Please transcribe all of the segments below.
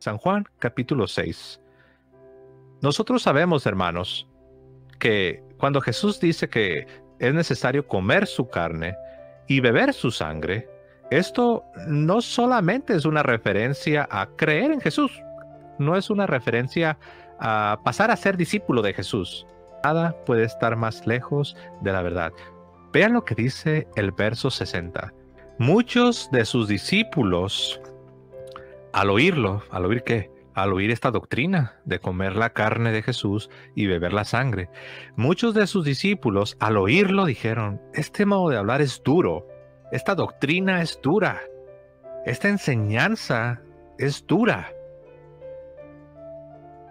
San Juan, capítulo 6. Nosotros sabemos, hermanos, que cuando Jesús dice que es necesario comer su carne y beber su sangre, esto no solamente es una referencia a creer en Jesús, no es una referencia a pasar a ser discípulo de Jesús. Nada puede estar más lejos de la verdad. Vean lo que dice el verso 60. Muchos de sus discípulos, al oír qué, al oír esta doctrina de comer la carne de Jesús y beber la sangre, muchos de sus discípulos al oírlo dijeron: este modo de hablar es duro, esta doctrina es dura, esta enseñanza es dura.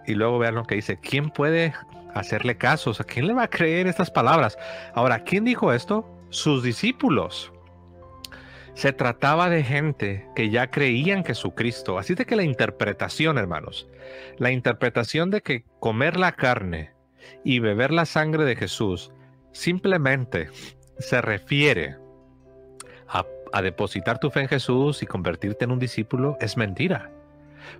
Y luego vean lo que dice: ¿quién puede hacerle caso? O sea, ¿quién le va a creer estas palabras? Ahora, ¿quién dijo esto? Sus discípulos. Se trataba de gente que ya creía en Jesucristo. Así de que la interpretación, hermanos, la interpretación de que comer la carne y beber la sangre de Jesús simplemente se refiere a depositar tu fe en Jesús y convertirte en un discípulo es mentira.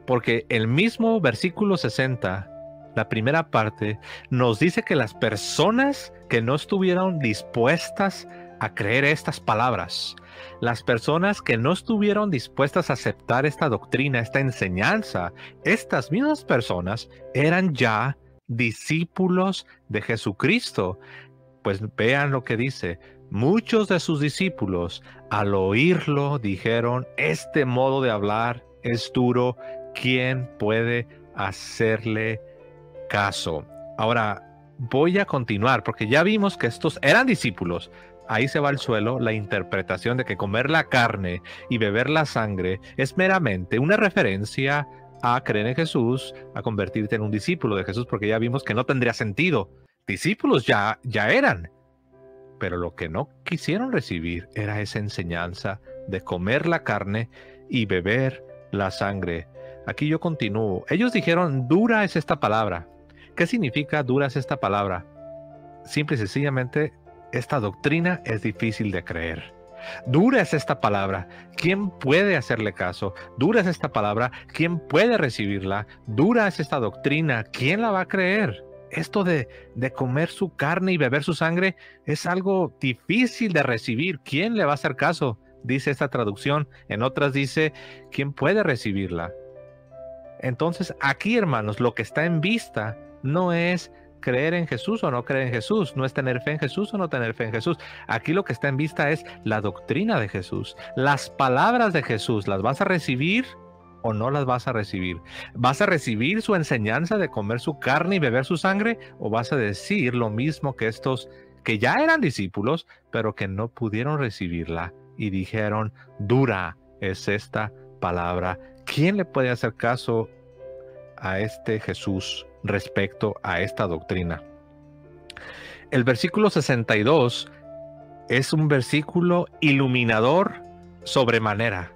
Porque el mismo versículo 60, la primera parte, nos dice que las personas que no estuvieron dispuestas a creer estas palabras, las personas que no estuvieron dispuestas a aceptar esta doctrina, esta enseñanza, estas mismas personas eran ya discípulos de Jesucristo. Pues vean lo que dice: muchos de sus discípulos al oírlo dijeron: este modo de hablar es duro, ¿quién puede hacerle caso? Ahora voy a continuar porque ya vimos que estos eran discípulos. Ahí se va al suelo la interpretación de que comer la carne y beber la sangre es meramente una referencia a creer en Jesús, a convertirte en un discípulo de Jesús, porque ya vimos que no tendría sentido. Discípulos ya eran, pero lo que no quisieron recibir era esa enseñanza de comer la carne y beber la sangre. Aquí yo continúo. Ellos dijeron: dura es esta palabra. ¿Qué significa dura es esta palabra? Simple y sencillamente, esta doctrina es difícil de creer. Dura es esta palabra, ¿quién puede hacerle caso? Dura es esta palabra, ¿quién puede recibirla? Dura es esta doctrina, ¿quién la va a creer? Esto de comer su carne y beber su sangre es algo difícil de recibir. ¿Quién le va a hacer caso? Dice esta traducción. En otras dice: ¿quién puede recibirla? Entonces aquí, hermanos, lo que está en vista no es creer en Jesús o no creer en Jesús, no es tener fe en Jesús o no tener fe en Jesús. Aquí lo que está en vista es la doctrina de Jesús, las palabras de Jesús. ¿Las vas a recibir o no las vas a recibir? ¿Vas a recibir su enseñanza de comer su carne y beber su sangre, o vas a decir lo mismo que estos que ya eran discípulos pero que no pudieron recibirla y dijeron: dura es esta palabra? ¿Quién le puede hacer caso a este Jesús respecto a esta doctrina? El versículo 62 es un versículo iluminador sobremanera,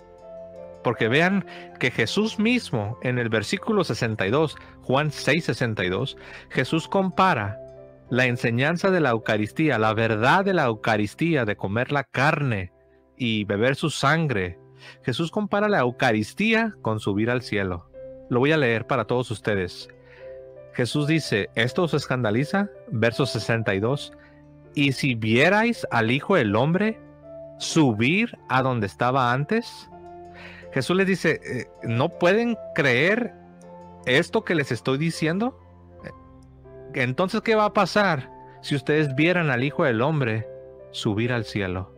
porque vean que Jesús mismo en el versículo 62, Juan 6:62, Jesús compara la enseñanza de la Eucaristía, la verdad de la Eucaristía, de comer la carne y beber su sangre. Jesús compara la Eucaristía con subir al cielo. Lo voy a leer para todos ustedes. Jesús dice: ¿esto os escandaliza? Verso 62. ¿Y si vierais al Hijo del Hombre subir a donde estaba antes? Jesús les dice: ¿no pueden creer esto que les estoy diciendo? Entonces, ¿qué va a pasar si ustedes vieran al Hijo del Hombre subir al cielo?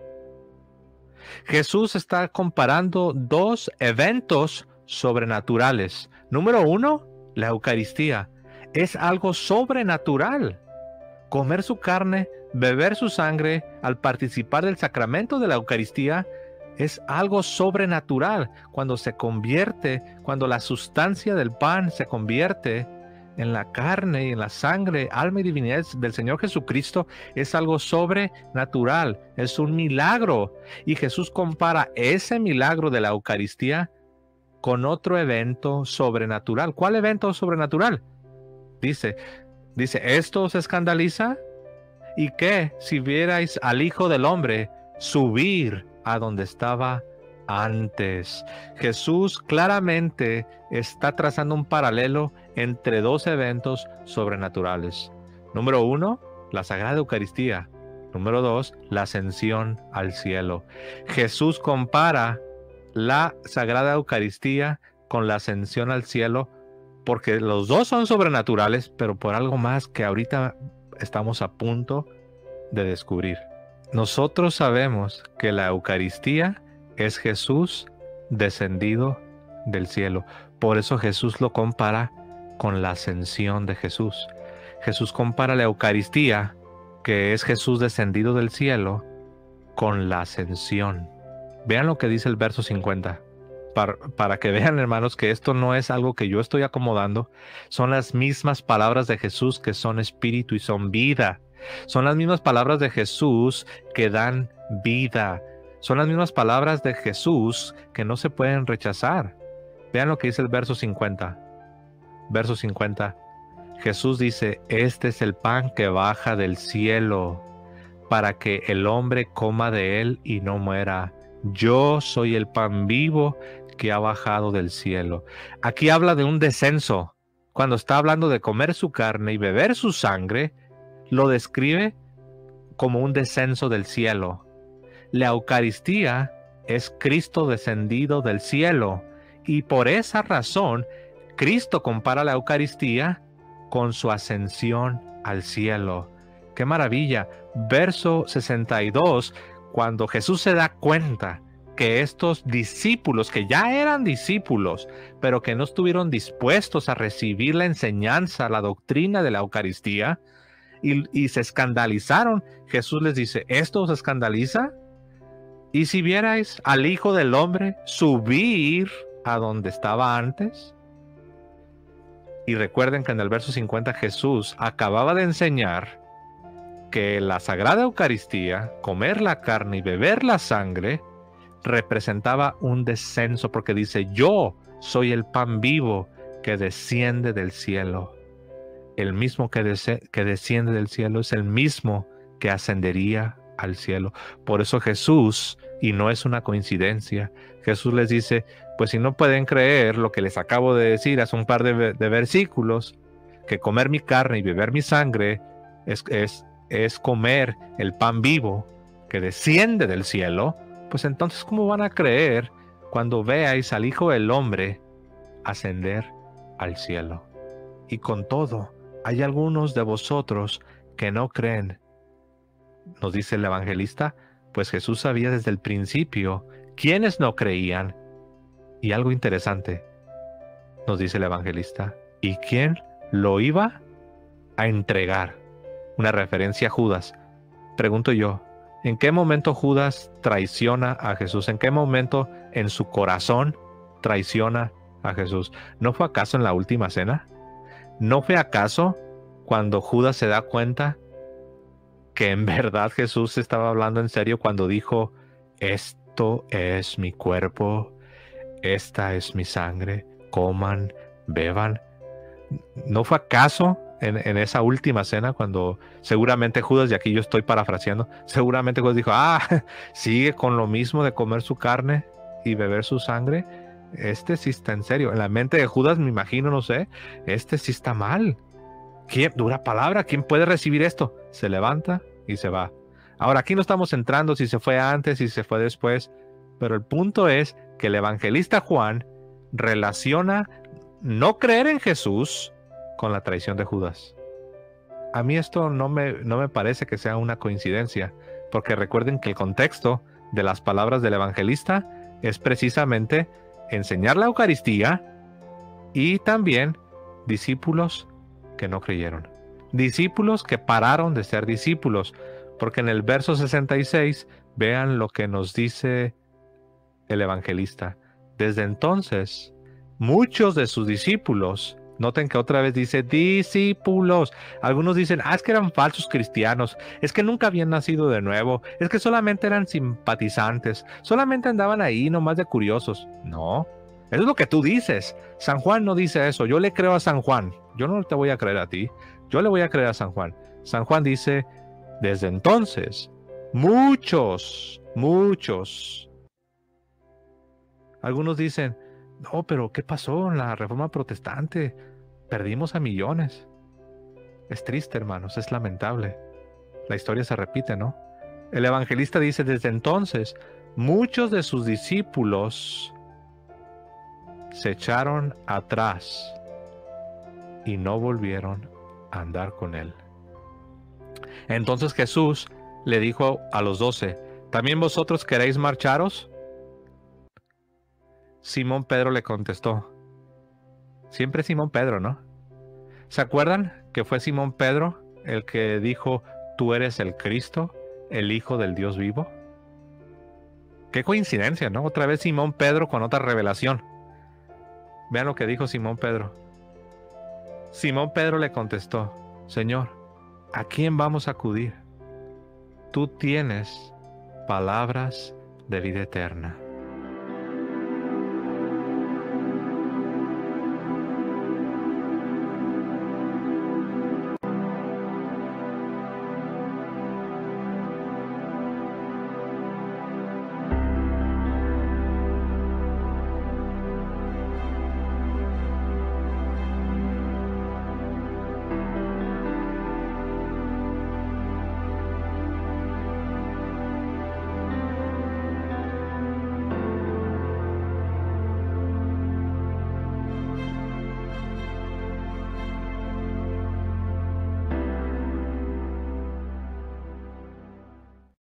Jesús está comparando dos eventos sobrenaturales. Número uno, la Eucaristía. Es algo sobrenatural. Comer su carne, beber su sangre, al participar del sacramento de la Eucaristía, es algo sobrenatural. Cuando se convierte, cuando la sustancia del pan se convierte en la carne y en la sangre, alma y divinidad del Señor Jesucristo, es algo sobrenatural, es un milagro. Y Jesús compara ese milagro de la Eucaristía con otro evento sobrenatural. ¿Cuál evento sobrenatural? Dice, ¿esto os escandaliza? ¿Y qué si vierais al Hijo del Hombre subir a donde estaba antes. Jesús claramente está trazando un paralelo entre dos eventos sobrenaturales. Número uno, la Sagrada Eucaristía. Número dos, la ascensión al cielo. Jesús compara la Sagrada Eucaristía con la ascensión al cielo porque los dos son sobrenaturales, pero por algo más que ahorita estamos a punto de descubrir. Nosotros sabemos que la Eucaristía es Jesús descendido del cielo. Por eso Jesús lo compara con la ascensión de Jesús. Jesús compara la Eucaristía, que es Jesús descendido del cielo, con la ascensión. Vean lo que dice el verso 50. Para que vean, hermanos, que esto no es algo que yo estoy acomodando. Son las mismas palabras de Jesús que son espíritu y son vida. Son las mismas palabras de Jesús que dan vida. Son las mismas palabras de Jesús que no se pueden rechazar. Vean lo que dice el verso 50. Verso 50. Jesús dice, este es el pan que baja del cielo, para que el hombre coma de él y no muera. Yo soy el pan vivo que ha bajado del cielo. Aquí habla de un descenso. Cuando está hablando de comer su carne y beber su sangre, lo describe como un descenso del cielo. La Eucaristía es Cristo descendido del cielo, y por esa razón Cristo compara la Eucaristía con su ascensión al cielo. ¡Qué maravilla! Verso 62, cuando Jesús se da cuenta que estos discípulos, que ya eran discípulos, pero que no estuvieron dispuestos a recibir la enseñanza, la doctrina de la Eucaristía, y se escandalizaron, Jesús les dice, ¿esto os escandaliza? ¿Y si vierais al Hijo del Hombre subir a donde estaba antes? Y recuerden que en el verso 50 Jesús acababa de enseñar que la Sagrada Eucaristía, comer la carne y beber la sangre, representaba un descenso, porque dice, yo soy el pan vivo que desciende del cielo. El mismo que desciende del cielo es el mismo que ascendería al cielo. Por eso Jesús, y no es una coincidencia, Jesús les dice, pues si no pueden creer lo que les acabo de decir hace un par de versículos, que comer mi carne y beber mi sangre es comer el pan vivo que desciende del cielo, pues entonces ¿cómo van a creer cuando veáis al Hijo del Hombre ascender al cielo? Y con todo, hay algunos de vosotros que no creen. Nos dice el evangelista, pues Jesús sabía desde el principio quiénes no creían. Y algo interesante, nos dice el evangelista, ¿y quién lo iba a entregar? Una referencia a Judas. Pregunto yo, ¿en qué momento Judas traiciona a Jesús? ¿En qué momento en su corazón traiciona a Jesús? ¿No fue acaso en la última cena? ¿No fue acaso cuando Judas se da cuenta que en verdad Jesús estaba hablando en serio cuando dijo, esto es mi cuerpo, esta es mi sangre, coman, beban? ¿No fue acaso en esa última cena cuando seguramente Judas, y aquí yo estoy parafraseando, seguramente Judas dijo, sigue con lo mismo de comer su carne y beber su sangre? Este sí está en serio. En la mente de Judas me imagino, no sé, este sí está mal. ¿Qué dura palabra? ¿Quién puede recibir esto? Se levanta y se va. Ahora, aquí no estamos entrando si se fue antes, si se fue después, pero el punto es que el evangelista Juan relaciona no creer en Jesús con la traición de Judas. A mí esto no me parece que sea una coincidencia, porque recuerden que el contexto de las palabras del evangelista es precisamente enseñar la Eucaristía y también discípulos que no creyeron. Discípulos que pararon de ser discípulos, porque en el verso 66 vean lo que nos dice el evangelista. Desde entonces, muchos de sus discípulos, noten que otra vez dice discípulos. Algunos dicen, es que eran falsos cristianos, es que nunca habían nacido de nuevo, es que solamente eran simpatizantes, solamente andaban ahí nomás de curiosos. No, eso es lo que tú dices. San Juan no dice eso. Yo le creo a San Juan. Yo no te voy a creer a ti. Yo le voy a creer a San Juan. San Juan dice, desde entonces, muchos Algunos dicen, no, pero ¿qué pasó en la Reforma Protestante? Perdimos a millones. Es triste, hermanos, es lamentable. La historia se repite, ¿no? El evangelista dice, desde entonces, muchos de sus discípulos se echaron atrás y no volvieron a andar con él. Entonces Jesús le dijo a los 12, ¿también vosotros queréis marcharos? Simón Pedro le contestó. Siempre Simón Pedro, ¿no? ¿Se acuerdan que fue Simón Pedro el que dijo, tú eres el Cristo, el Hijo del Dios vivo? Qué coincidencia, ¿no? Otra vez Simón Pedro con otra revelación. Vean lo que dijo Simón Pedro. Simón Pedro le contestó, Señor, ¿a quién vamos a acudir? Tú tienes palabras de vida eterna.